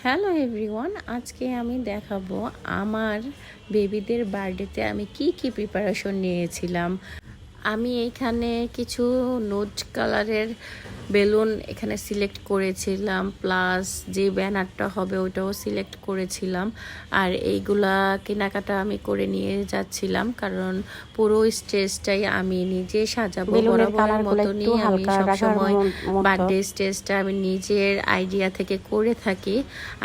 Hello everyone, আজকে আমি দেখাবো আমার বেবিদের বার্থডেতে আমি কি কি প্রিপারেশন নিয়েছিলাম। আমি এখানে কিছু নোট কালারের বেলুন এখানে সিলেক্ট করেছিলাম, প্লাস যে ব্যানারটা হবে ওটাও সিলেক্ট করেছিলাম। আর এইগুলা কেনাকাটা আমি করে নিয়ে যাচ্ছিলাম, কারণ পুরো স্টেজটাই আমি নিজে সাজাবো। বরাবরের মতনই আমি সবসময় বার্থডে স্টেজটা আমি নিজের আইডিয়া থেকে করে থাকি।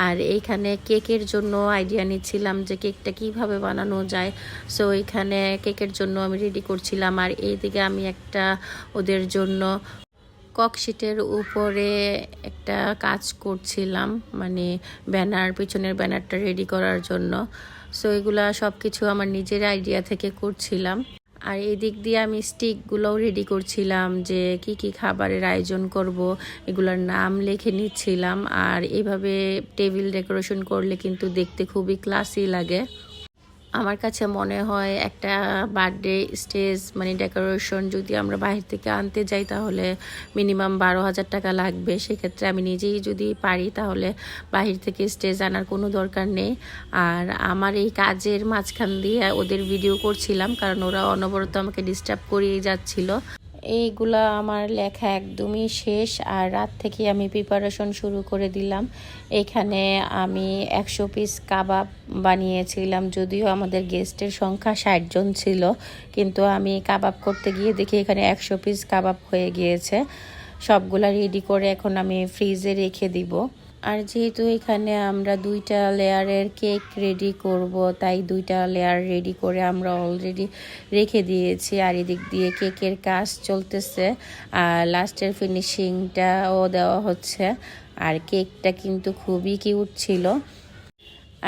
আর এইখানে কেকের জন্য আইডিয়া নিচ্ছিলাম যে কেকটা কিভাবে বানানো যায়। সো এখানে কেকের জন্য আমি রেডি করছিলাম। আর এইদিকে আমি একটা ওদের জন্য ককশিটের উপরে একটা কাজ করছিলাম, মানে পিছনের ব্যানারটা রেডি করার জন্য। সো এগুলা সব কিছু আমার নিজের আইডিয়া থেকে করছিলাম। আর এই দিক দিয়ে আমি স্টিকগুলোও রেডি করছিলাম, যে কি কি খাবারের আয়োজন করব এগুলোর নাম লিখে নিচ্ছিলাম। আর এইভাবে টেবিল ডেকোরেশন করলে কিন্তু দেখতে খুবই ক্লাসি লাগে। আমার কাছে মনে হয় একটা বার্থডে স্টেজ মানে ডেকোরেশন যদি আমরা বাহির থেকে আনতে যাই তাহলে মিনিমাম 12,000 টাকা লাগবে। সেক্ষেত্রে আমি নিজেই যদি পারি তাহলে বাহির থেকে স্টেজ আনার কোনো দরকার নেই। আর আমার এই কাজের মাঝখান দিয়ে ওদের ভিডিও করছিলাম, কারণ ওরা অনবরত আমাকে ডিস্টার্ব করিয়ে যাচ্ছিল। এইগুলা আমার লেখা একদমই শেষ, আর রাত থেকে আমি প্রিপারেশন শুরু করে দিলাম। এখানে আমি 100 পিস কাবাব বানিয়েছিলাম, যদিও আমাদের গেস্টের সংখ্যা 60 জন ছিল, কিন্তু আমি কাবাব করতে গিয়ে দেখি এখানে 100 পিস কাবাব হয়ে গিয়েছে। সবগুলা রেডি করে এখন আমি ফ্রিজে রেখে দিব। আর যেহেতু এখানে আমরা 2টা লেয়ারের কেক রেডি করব, তাই 2টা লেয়ার রেডি করে আমরা অলরেডি রেখে দিয়েছি। আর এদিক দিয়ে কেকের কাজ চলতেছে, আর লাস্টের ফিনিশিংটাও দেওয়া হচ্ছে। আর কেকটা কিন্তু খুবই কিউট ছিল।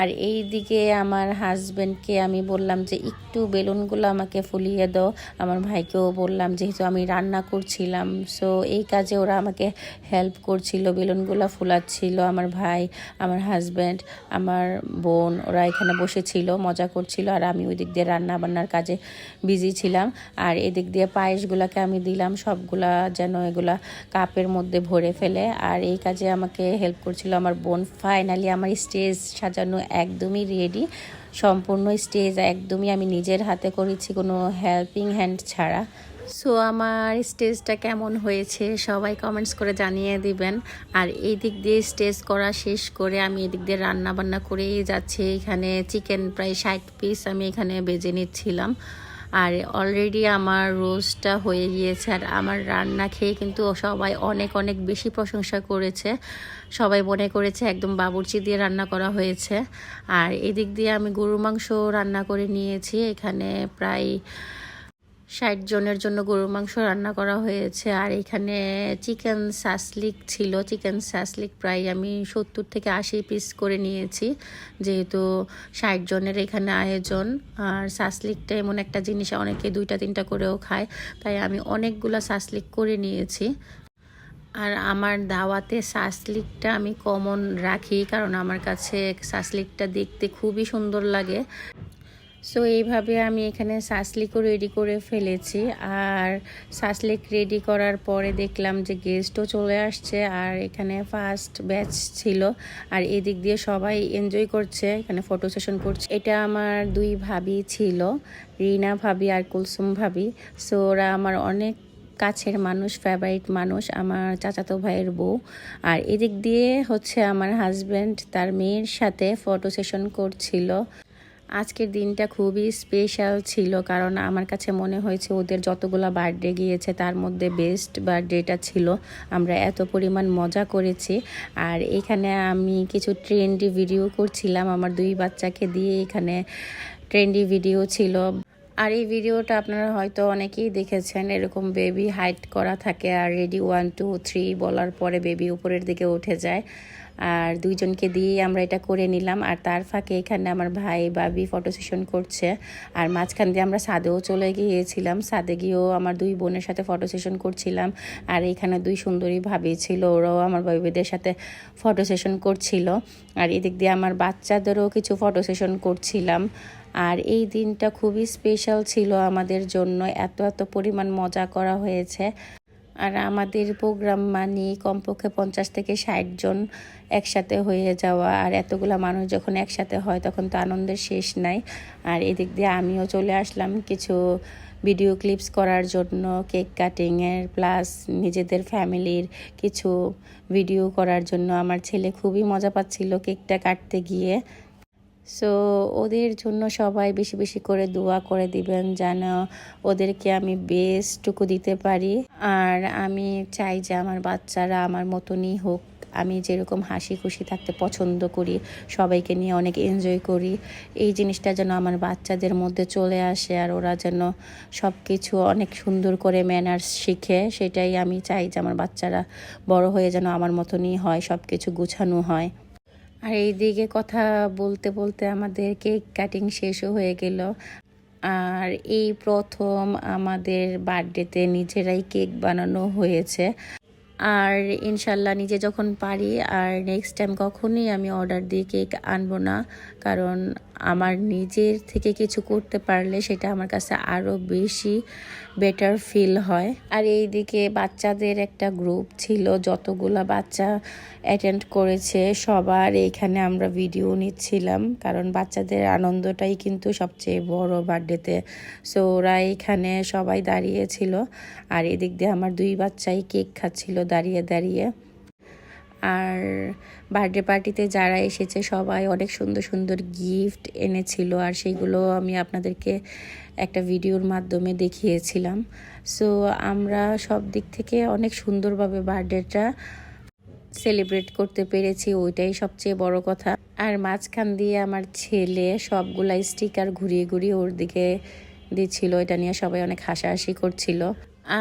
আর এই দিকে আমার হাজব্যান্ডকে আমি বললাম যে একটু বেলুনগুলো আমাকে ফুলিয়ে দাও। আমার ভাইকেও বললাম, যেহেতু আমি রান্না করছিলাম, সো এই কাজে ওরা আমাকে হেল্প করছিল, বেলুনগুলো ফুলাচ্ছিল। আমার ভাই, আমার হাজব্যান্ড, আমার বোন ওরা এখানে বসেছিল, মজা করছিল। আর আমি ওই দিক দিয়ে রান্না বান্নার কাজে বিজি ছিলাম। আর এদিক দিয়ে পায়েসগুলোকে আমি দিলাম সবগুলা, যেন এগুলা কাপের মধ্যে ভরে ফেলে। আর এই কাজে আমাকে হেল্প করছিল আমার বোন। ফাইনালি আমার স্টেজ সাজানো একদমই রেডি। সম্পূর্ণ স্টেজ একদমই আমি নিজের হাতে করেছি, কোনো হেল্পিং হ্যান্ড ছাড়া। সো আমার স্টেজটা কেমন হয়েছে সবাই কমেন্টস করে জানিয়ে দিবেন। আর এই দিক দিয়ে স্টেজ করা শেষ করে আমি এদিক দিয়ে রান্না বান্না করেই যাচ্ছি। এখানে চিকেন প্রায় 60 পিস আমি এখানে বেজে নিচ্ছিলাম। আর অলরেডি আমার রোস্টটা হয়ে গিয়েছে। আর আমার রান্না খেয়ে কিন্তু সবাই অনেক অনেক বেশি প্রশংসা করেছে। সবাই মনে করেছে একদম বাবুর্চি দিয়ে রান্না করা হয়েছে। আর এদিক দিয়ে আমি গরুর মাংস রান্না করে নিয়েছি। এখানে প্রায় 60 জনের জন্য গরুর মাংস রান্না করা হয়েছে। আর এখানে চিকেন সাসলিক ছিল। চিকেন সাসলিক প্রায় আমি 70 থেকে 80 পিস করে নিয়েছি, যেহেতু 60 জনের এখানে আয়োজন। আর সাসলিকটা এমন একটা জিনিস অনেকে 2টা 3টা করেও খায়, তাই আমি অনেকগুলা সাসলিক করে নিয়েছি। আর আমার দাওয়াতে সাসলিকটা আমি কমন রাখি, কারণ আমার কাছে সাসলিকটা দেখতে খুবই সুন্দর লাগে। সো এইভাবে আমি এখানে সাসলিকও রেডি করে ফেলেছি। আর সাসলিক রেডি করার পরে দেখলাম যে গেস্টও চলে আসছে, আর এখানে ফার্স্ট ব্যাচ ছিল। আর এদিক দিয়ে সবাই এনজয় করছে, এখানে ফটো সেশন করছে। এটা আমার 2 ভাবি ছিল, রিনা ভাবি আর কুলসুম ভাবি। সো ওরা আমার অনেক কাছের মানুষ, ফেভারিট মানুষ, আমার চাচাতো ভাইয়ের বউ। আর এদিক দিয়ে হচ্ছে আমার হাজব্যান্ড তার মেয়ের সাথে ফটো সেশন করছিল। আজকের দিনটা খুবই স্পেশাল ছিল, কারণ আমার কাছে মনে হয়েছে ওদের যতগুলো বার্থডে গিয়েছে তার মধ্যে বেস্ট বার্থডেটা ছিল। আমরা এত পরিমাণ মজা করেছি। আর এখানে আমি কিছু ট্রেন্ডি ভিডিও করছিলাম আমার 2 বাচ্চাকে দিয়ে। এখানে ট্রেন্ডি ভিডিও ছিল। আর এই ভিডিওটা আপনারা হয়তো অনেকেই দেখেছেন, এরকম বেবি হাইট করা থাকে, আর রেডি 1 2 3 বলার পরে বেবি উপরের দিকে উঠে যায়। আর 2 জনকে দিয়েই আমরা এটা করে নিলাম। আর তার ফাঁকে এখানে আমার ভাই ভাবি ফটো সেশন করছে। আর মাঝখান দিয়ে আমরা ছাদেও চলে গিয়েছিলাম, ছাদে গিয়েও আমার 2 বোনের সাথে ফটো সেশন করছিলাম। আর এখানে 2 সুন্দরী ভাবি ছিল, ওরাও আমার ভাবিদের সাথে ফটো সেশন করছিল। আর এদিক দিয়ে আমার বাচ্চাদেরও কিছু ফটো সেশন করছিলাম। আর এই দিনটা খুবই স্পেশাল ছিল আমাদের জন্য, এত এত পরিমাণ মজা করা হয়েছে। আর আমাদের প্রোগ্রাম মানে কমপক্ষে 50 থেকে 60 জন একসাথে হয়ে যাওয়া। আর এতগুলা মানুষ যখন একসাথে হয় তখন তো আনন্দের শেষ নাই। আর এদিক দিয়ে আমিও চলে আসলাম কিছু ভিডিও ক্লিপস করার জন্য, কেক কাটিংয়ের প্লাস নিজেদের ফ্যামিলির কিছু ভিডিও করার জন্য। আমার ছেলে খুবই মজা পাচ্ছিল কেকটা কাটতে গিয়ে। সো ওদের জন্য সবাই বেশি বেশি করে দোয়া করে দিবেন যেন ওদেরকে আমি বেস্টটুকু দিতে পারি। আর আমি চাই যে আমার বাচ্চারা আমার মতনই হোক। আমি যেরকম হাসি খুশি থাকতে পছন্দ করি, সবাইকে নিয়ে অনেক এনজয় করি, এই জিনিসটা যেন আমার বাচ্চাদের মধ্যে চলে আসে। আর ওরা যেন সব কিছু অনেক সুন্দর করে ম্যানার্স শিখে, সেটাই আমি চাই যে আমার বাচ্চারা বড় হয়ে যেন আমার মতনই হয়, সব কিছু গুছানো হয়। আর এইদিকে কথা বলতে বলতে আমাদের কেক কাটিং শেষও হয়ে গেল। আর এই প্রথম আমাদের বার্থডেতে নিজেরাই কেক বানানো হয়েছে। আর ইনশাল্লাহ নিজে যখন পারি আর নেক্সট টাইম কখনোই আমি অর্ডার দিয়ে কেক আনবো না, কারণ আমার নিজের থেকে কিছু করতে পারলে সেটা আমার কাছে আরও বেশি বেটার ফিল হয়। আর এইদিকে বাচ্চাদের একটা গ্রুপ ছিল, যতগুলা বাচ্চা অ্যাটেন্ড করেছে সবার এইখানে আমরা ভিডিও নিচ্ছিলাম, কারণ বাচ্চাদের আনন্দটাই কিন্তু সবচেয়ে বড় বার্থডেতে। সো ওরা এইখানে সবাই দাঁড়িয়েছিল আর এদিক দিয়ে আমার 2 বাচ্চাই কেক খাচ্ছিল দাঁড়িয়ে দাঁড়িয়ে। আর বার্থডে পার্টিতে যারা এসেছে সবাই অনেক সুন্দর সুন্দর গিফট এনেছিল, আর সেইগুলো আমি আপনাদেরকে একটা ভিডিওর মাধ্যমে দেখিয়েছিলাম। সো আমরা সব দিক থেকে অনেক সুন্দরভাবে বার্থডেটা সেলিব্রেট করতে পেরেছি, ওইটাই সবচেয়ে বড় কথা। আর মাঝখান দিয়ে আমার ছেলে সবগুলা স্টিকার ঘুরিয়ে ঘুরিয়ে ওর দিকে দিচ্ছিল, এটা নিয়ে সবাই অনেক হাসাহাসি করছিল।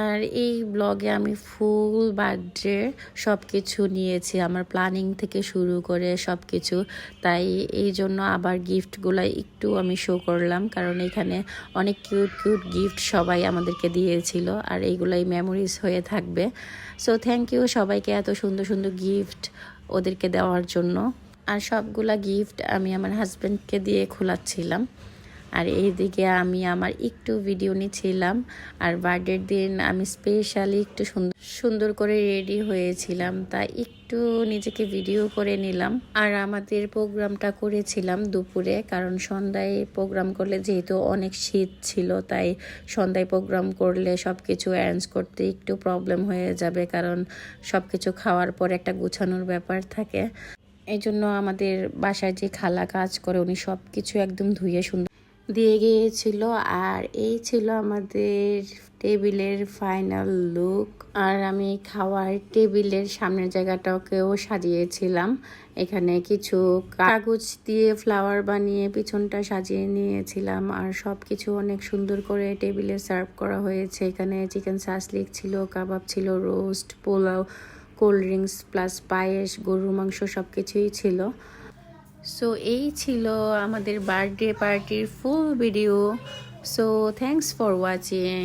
আর এই ব্লগে আমি ফুল বার্থডে সব কিছু নিয়েছি, আমার প্ল্যানিং থেকে শুরু করে সব কিছু। তাই এই জন্য আবার গিফটগুলো একটু আমি শো করলাম, কারণ এখানে অনেক কিউট কিউট গিফট সবাই আমাদেরকে দিয়েছিল, আর এইগুলাই মেমোরিজ হয়ে থাকবে। সো থ্যাংক ইউ সবাইকে এত সুন্দর সুন্দর গিফট ওদেরকে দেওয়ার জন্য। আর সবগুলা গিফট আমি আমার হাজব্যান্ডকে দিয়ে খোলাচ্ছিলাম। আর এইদিকে আমি আমার একটু ভিডিও নিচ্ছিলাম। আর বার্থডের দিন আমি স্পেশালি একটু সুন্দর সুন্দর করে রেডি হয়েছিলাম, তাই একটু নিজেকে ভিডিও করে নিলাম। আর আমাদের প্রোগ্রামটা করেছিলাম দুপুরে, কারণ সন্ধ্যায় প্রোগ্রাম করলে যেহেতু অনেক শীত ছিল, তাই সন্ধ্যায় প্রোগ্রাম করলে সব কিছু অ্যারেঞ্জ করতে একটু প্রবলেম হয়ে যাবে, কারণ সব কিছু খাওয়ার পর একটা গুছানোর ব্যাপার থাকে। এই জন্য আমাদের বাসায় যে খালা কাজ করে উনি সব কিছু একদম ধুয়ে সুন্দর দিয়ে গিয়েছিল। আর এই ছিল আমাদের টেবিলের ফাইনাল লুক। আর আমি খাওয়ার টেবিলের সামনের জায়গাটাকেও সাজিয়েছিলাম, এখানে কিছু কাগজ দিয়ে ফ্লাওয়ার বানিয়ে পিছনটা সাজিয়ে নিয়েছিলাম। আর সব কিছু অনেক সুন্দর করে টেবিলে সার্ভ করা হয়েছে। এখানে চিকেন সাসলিক ছিল, কাবাব ছিল, রোস্ট, পোলাও, কোল্ড ড্রিঙ্কস প্লাস পায়েস, গরুর মাংস সব কিছুই ছিল। সো এই ছিল আমাদের বার্থডে পার্টির full video. So thanks for watching.